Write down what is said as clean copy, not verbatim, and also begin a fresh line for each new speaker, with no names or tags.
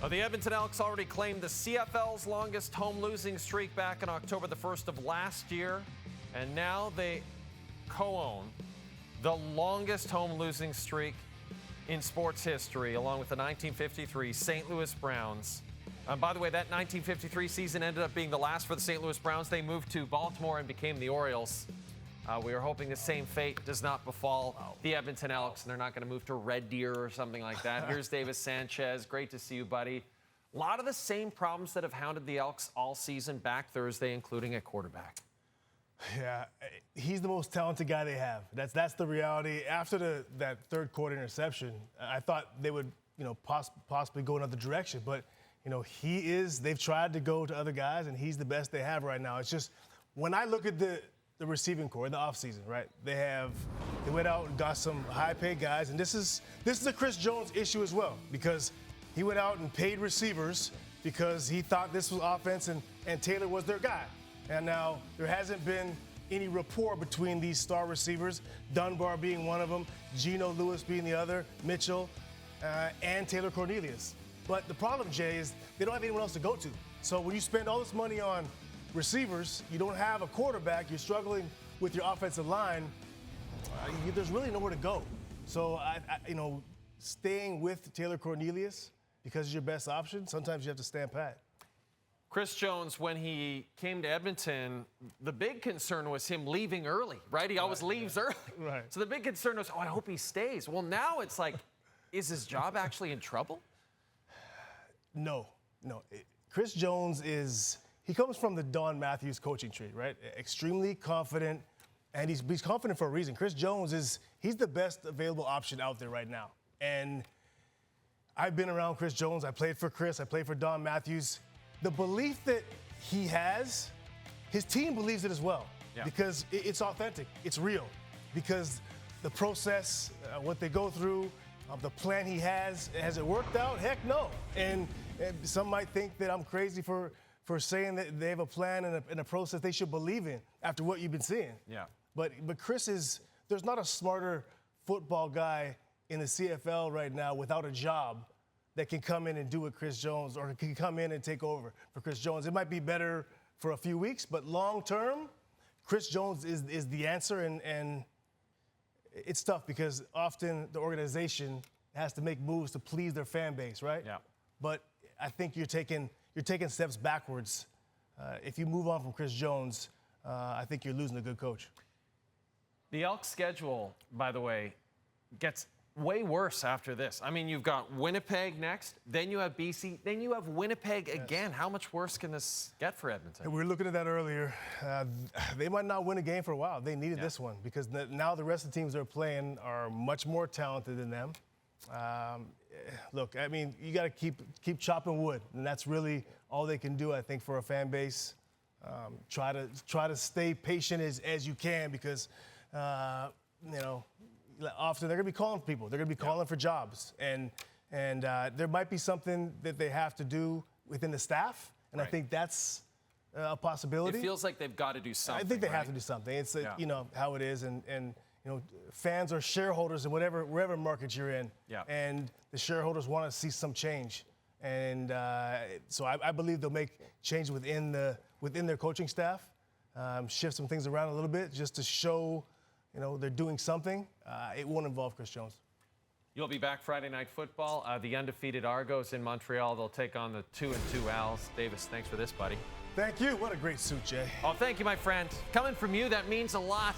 Well, the Edmonton Elks already claimed the CFL's longest home losing streak back in October the 1st of last year, and now they co-own the longest home losing streak in sports history, along with the 1953 St. Louis Browns. By the way, that 1953 season ended up being the last for the St. Louis Browns. They moved to Baltimore and became the Orioles. We are hoping the same fate does not befall the Edmonton Elks, and they're not going to move to Red Deer or something like that. Here's Davis Sanchez. Great to see you, buddy. A lot of the same problems that have hounded the Elks all season back Thursday, including at quarterback.
Yeah, he's the most talented guy they have. That's the reality. After that third quarter interception, I thought they would, possibly go another direction. But, they've tried to go to other guys, and he's the best they have right now. It's just, when I look at the receiving core in the offseason, right? They went out and got some high-paid guys, and this is a Chris Jones issue as well, because he went out and paid receivers because he thought this was offense and Taylor was their guy. And now there hasn't been any rapport between these star receivers, Dunbar being one of them, Geno Lewis being the other, Mitchell, and Taylor Cornelius. But the problem, Jay, is they don't have anyone else to go to. So when you spend all this money on receivers, you don't have a quarterback, you're struggling with your offensive line, there's really nowhere to go. So, staying with Taylor Cornelius because it's your best option, sometimes you have to stand pat.
Chris Jones, when he came to Edmonton, the big concern was him leaving early, right? He always leaves early.
Right.
So the big concern was, I hope he stays. Well, now it's like, is his job actually in trouble?
No. Chris Jones he comes from the Don Matthews coaching tree, right? Extremely confident, and he's confident for a reason. Chris Jones he's the best available option out there right now. And I've been around Chris Jones. I played for Chris. I played for Don Matthews. The belief that he has, his team believes it as well. Yeah. Because it's authentic. It's real. Because the process, what they go through, the plan he has it worked out? Heck no. And some might think that I'm crazy for saying that they have a plan and a process they should believe in after what you've been seeing.
Yeah.
But Chris there's not a smarter football guy in the CFL right now without a job that can come in and do what Chris Jones, or can come in and take over for Chris Jones. It might be better for a few weeks, but long term, Chris Jones is the answer, and it's tough because often the organization has to make moves to please their fan base, right?
Yeah.
But I think you're taking steps backwards. If you move on from Chris Jones, I think you're losing a good coach.
The Elks schedule, by the way, gets way worse after this. I mean, you've got Winnipeg next, then you have BC, then you have Winnipeg again. How much worse can this get for Edmonton?
We were looking at that earlier. They might not win a game for a while. They needed this one because now the rest of the teams they're playing are much more talented than them. Look, I mean, you got to keep chopping wood, and that's really all they can do, I think, for a fan base. Try to stay patient as you can because, often they're going to be calling for people. They're going to be calling for jobs, and there might be something that they have to do within the staff, and I think that's a possibility.
It feels like they've got to do something.
I think they have to do something. It's how it is, and fans are shareholders in wherever market you're in, and the shareholders want to see some change, and so I believe they'll make change within their coaching staff, shift some things around a little bit just to show they're doing something. It won't involve Chris Jones.
You'll be back Friday Night Football. The undefeated Argos in Montreal. They'll take on the 2-2 Als. Davis, thanks for this, buddy.
Thank you. What a great suit, Jay.
Oh, thank you, my friend. Coming from you, that means a lot.